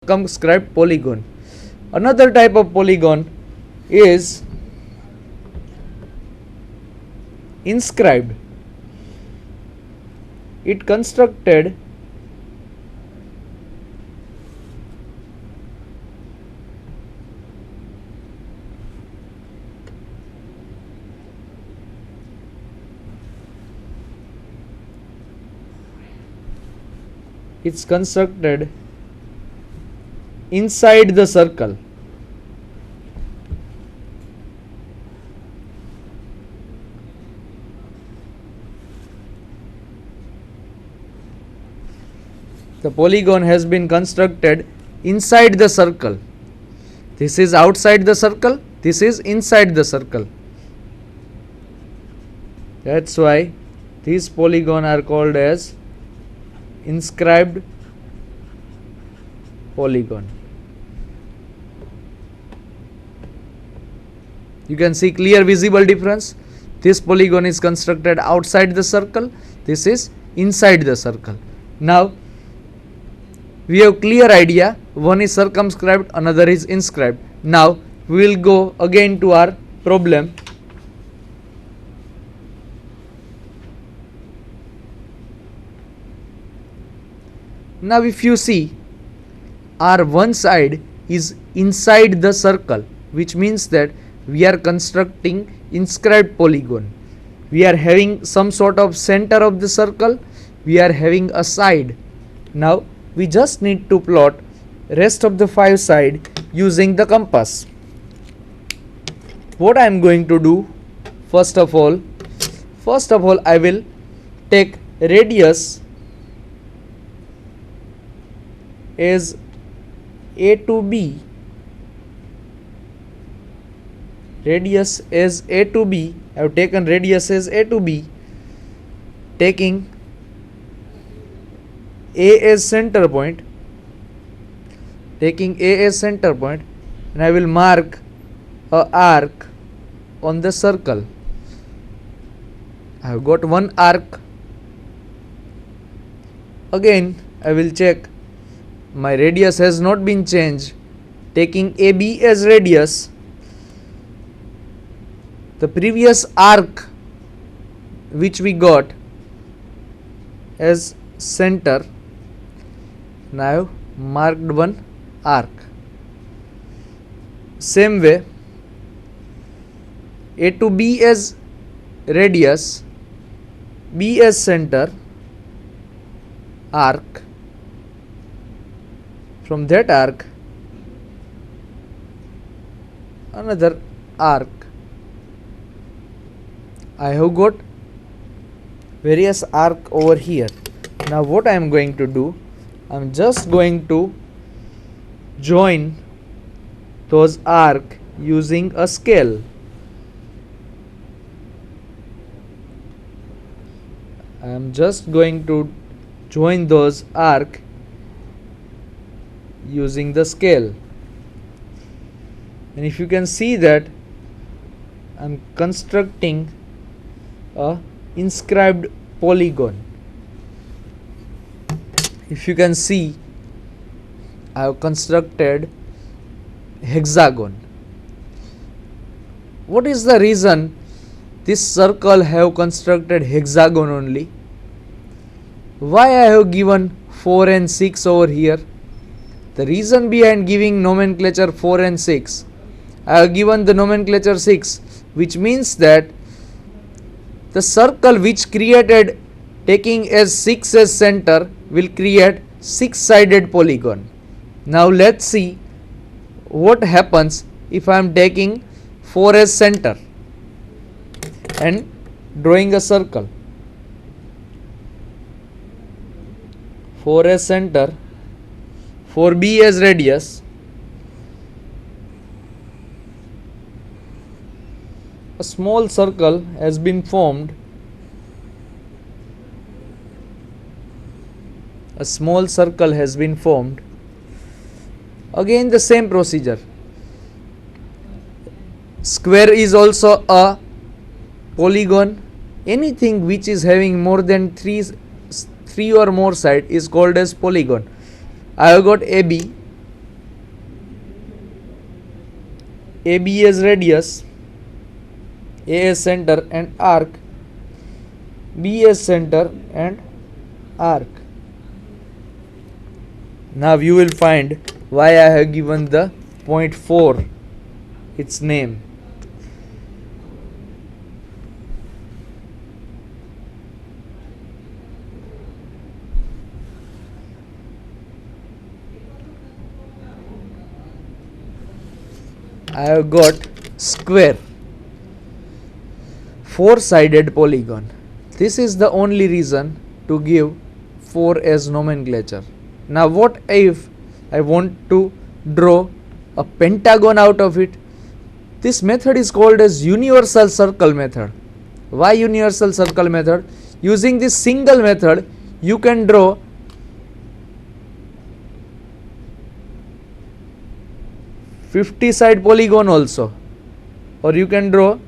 circumscribed polygon. Another type of polygon is inscribed. It constructed inside the circle. The polygon has been constructed inside the circle. This is outside the circle, this is inside the circle. That's why these polygons are called as inscribed polygon. You can see clear visible difference. This polygon is constructed outside the circle, this is inside the circle. Now we have clear idea, one is circumscribed, another is inscribed. Now we will go again to our problem. Now if you see, our one side is inside the circle, which means that we are constructing inscribed polygon. We are having some sort of center of the circle, we are having a side. Now we just need to plot rest of the 5 sides using the compass. What I am going to do, first of all I will take radius as A to B. Radius as A to B. I have taken radius as A to B, taking A as center point, and I will mark a arc on the circle. I have got one arc. Again I will check my radius has not been changed, taking AB as radius, the previous arc which we got as center. Now I have marked one arc. Same way, A to B as radius, B as center, arc. From that arc, another arc. I have got various arc over here. Now what I am going to do, I am just going to join those arc using a scale. I am just going to join those arc using the scale, and if you can see that I am constructing a inscribed polygon. If you can see, I have constructed hexagon. What is the reason this circle have constructed hexagon only? Why I have given 4 and 6 over here? The reason behind giving nomenclature 4 and 6, I have given the nomenclature 6, which means that the circle which created taking as 6 as center will create 6-sided polygon. Now let's see what happens if I am taking 4 as center and drawing a circle. 4 as center, 4B as radius, a small circle has been formed. A small circle has been formed. Again the same procedure. Square is also a polygon. Anything which is having more than three or more sides is called as polygon. I have got AB, AB as radius, A as center and arc, B as center and arc. Now you will find why I have given the point 4 its name. I have got square, 4-sided polygon. This is the only reason to give 4 as nomenclature. Now what if I want to draw a pentagon out of it? This method is called as universal circle method. Why universal circle method? Using this single method you can draw (50-side polygon also, or you can draw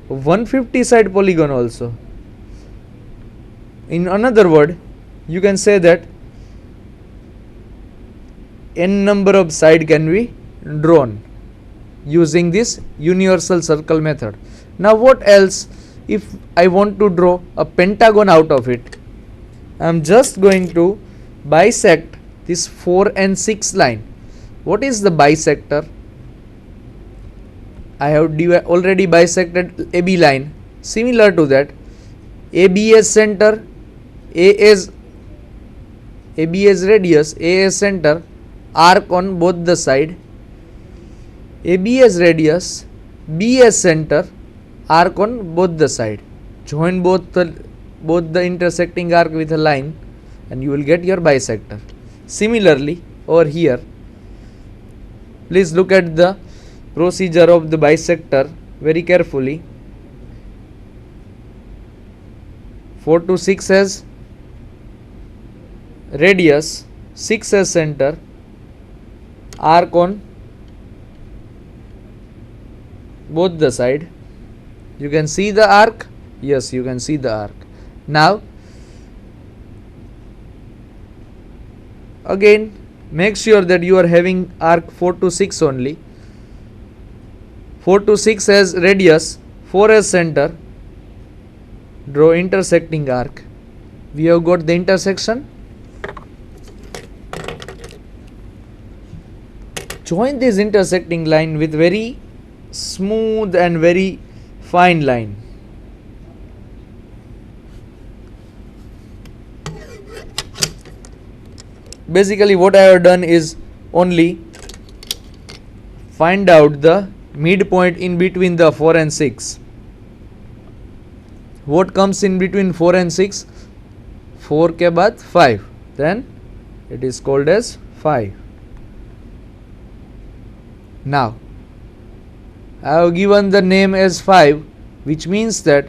150-side polygon also. In another word, you can say that n number of side can be drawn using this universal circle method. Now what else if I want to draw a pentagon out of it? I am just going to bisect this 4 and 6 line. What is the bisector? I have already bisected AB line. Similar to that, AB as center, AB as radius, A as center, arc on both the side, AB as radius, B as center, arc on both the side. Join both the intersecting arc with a line and you will get your bisector. Similarly, over here, please look at the procedure of the bisector very carefully. 4 to 6 as radius, 6 as center, arc on both the side. You can see the arc? Yes, you can see the arc. Now, again, make sure that you are having arc 4 to 6 only. 4 to 6 as radius, 4 as center. Draw intersecting arc. We have got the intersection. Join this intersecting line with very smooth and very fine line. Basically what I have done is only find out the midpoint in between the 4 and 6. What comes in between 4 and 6? 4 के बाद 5. Then it is called as 5. Now I have given the name as 5, which means that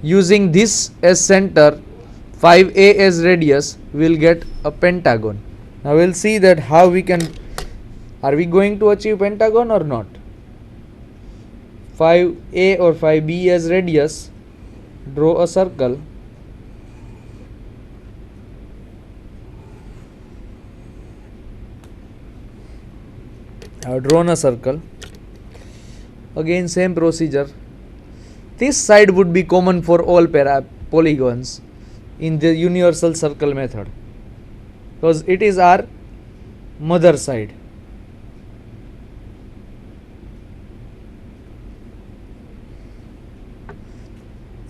using this as center, 5A as radius, we will get a pentagon. Now we will see that how we can, are we going to achieve pentagon or not? 5A or 5B as radius, draw a circle. I have drawn a circle. Again same procedure. This side would be common for all polygons in the universal circle method because it is our mother side.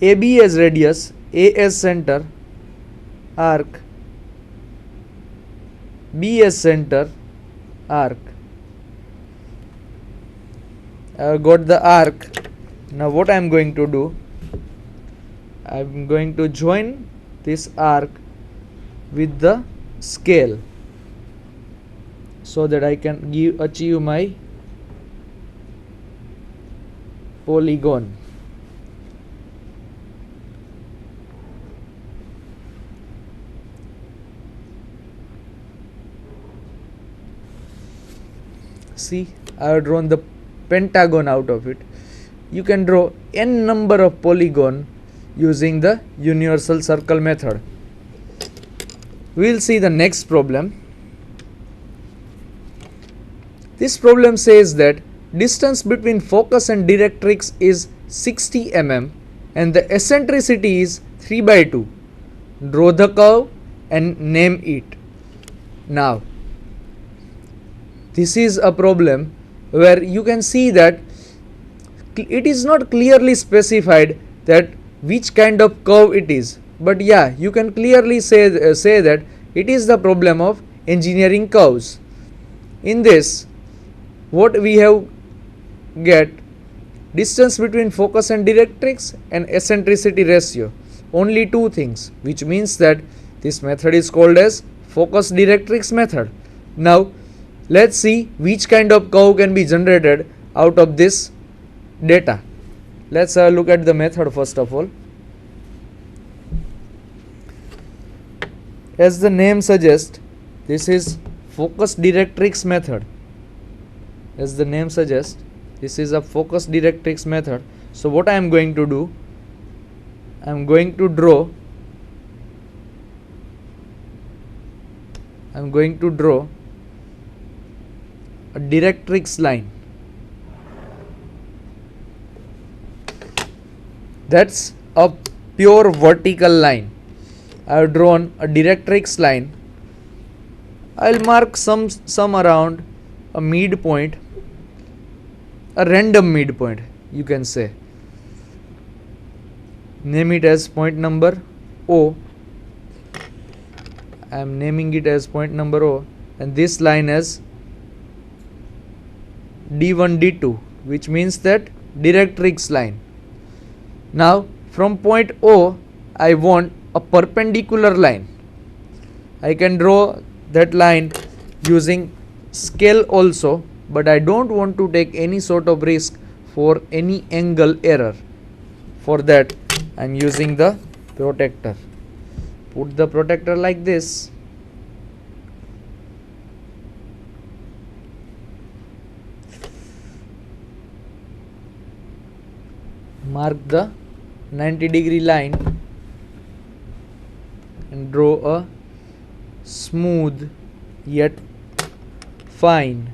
AB as radius, A as center, arc, B as center, arc. I have got the arc. Now what I am going to do, I am going to join this arc with the scale so that I can achieve my polygon. See, I have drawn the pentagon out of it. You can draw n number of polygon using the universal circle method. We will see the next problem. This problem says that distance between focus and directrix is 60 mm and the eccentricity is 3 by 2. Draw the curve and name it. Now, this is a problem where you can see that it is not clearly specified that which kind of curve it is, but yeah, you can clearly say that it is the problem of engineering curves. In this, what we have get distance between focus and directrix and eccentricity ratio, only two things, which means that this method is called as focus directrix method. Now let's see which kind of curve can be generated out of this data. Let's look at the method first of all. As the name suggests, this is focus directrix method. As the name suggests, this is a focus directrix method. So what I am going to do, I am going to draw a directrix line. That's a pure vertical line. I have drawn a directrix line. I'll mark some around a midpoint, a random midpoint, you can say. Name it as point number O. I am naming it as point number O, and this line as D1 D2, which means that directrix line. Now from point O I want a perpendicular line. I can draw that line using scale also, but I don't want to take any sort of risk for any angle error. For that I am using the protractor. Put the protractor like this. Mark the 90-degree line and draw a smooth yet fine,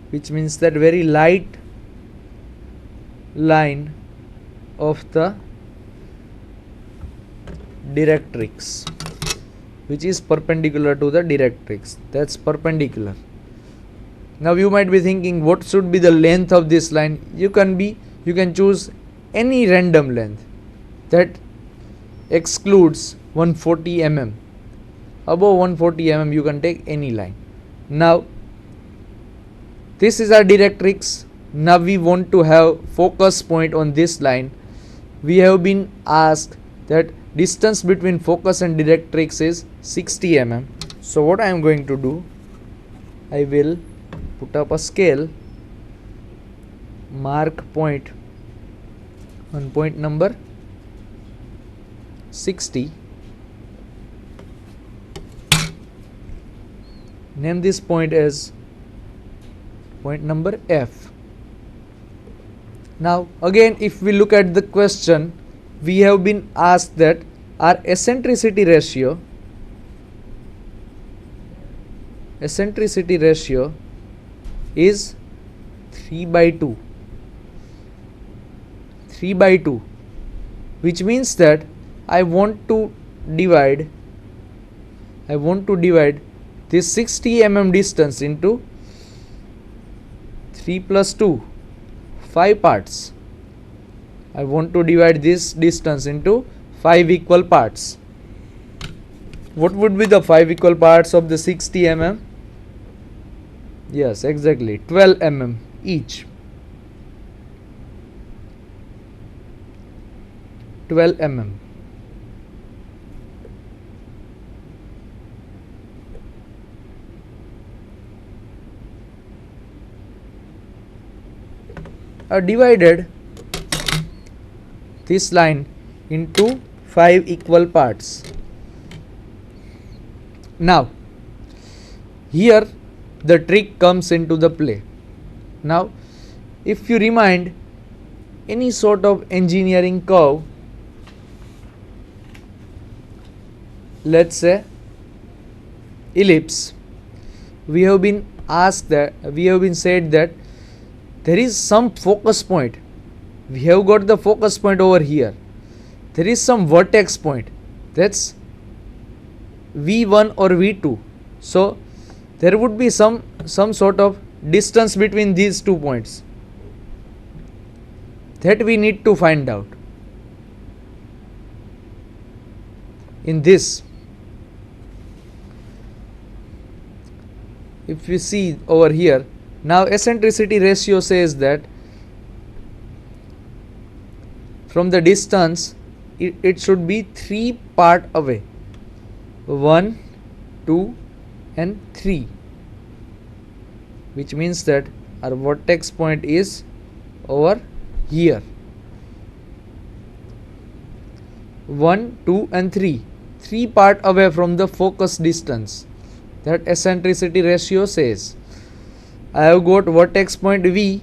which means that very light line of the directrix, which is perpendicular to the directrix. That's perpendicular. Now you might be thinking, what should be the length of this line? You can choose any random length that excludes 140 mm. Above 140 mm you can take any line. Now this is our directrix. Now we want to have focus point on this line. We have been asked that distance between focus and directrix is 60 mm. So what I am going to do, I will put up a scale, mark point on point number 60, name this point as point number F. Now again, if we look at the question, we have been asked that our eccentricity ratio is 3 by 2, which means that I want to divide this 60 mm distance into 3 plus 2, 5 parts. I want to divide this distance into 5 equal parts. What would be the 5 equal parts of the 60 mm? Yes, exactly, 12 mm each. 12 mm. I divided this line into 5 equal parts. Now here the trick comes into the play. Now if you remind any sort of engineering curve, let's say ellipse, we have been said that there is some focus point. We have got the focus point over here. There is some vertex point, that's V1 or V2. So there would be some sort of distance between these 2 points that we need to find out. In this, if we see over here, now eccentricity ratio says that from the distance it should be 3 part away, 1, 2 and 3, which means that our vertex point is over here. 1, 2 and 3 part away from the focus distance, that eccentricity ratio says. I have got vertex point V,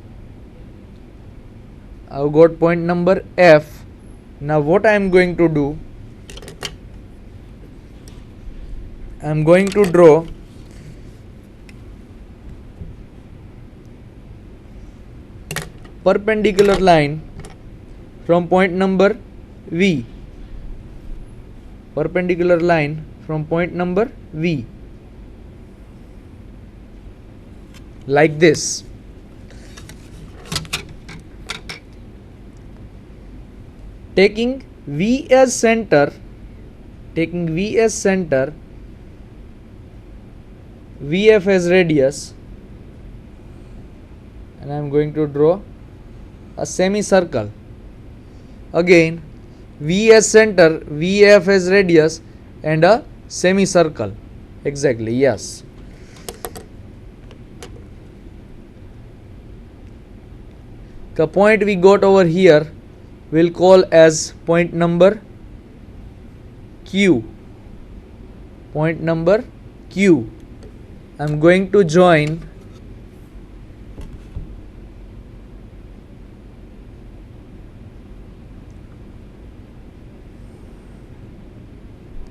I have got point number F. Now what I am going to do, I am going to draw perpendicular line from point number V, perpendicular line from point number V, like this. Taking V as center, VF as radius, and I am going to draw a semicircle. Again, V as center, VF as radius, and a semicircle. Exactly, yes. The point we got over here we'll call as point number Q. Point number Q. I'm going to join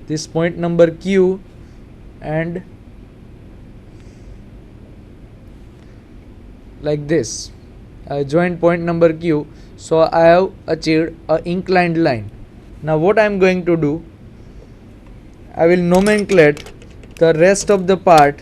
this point number Q and like this. I joined point number Q, so I have achieved an inclined line. Now what I am going to do, I will nomenclate the rest of the part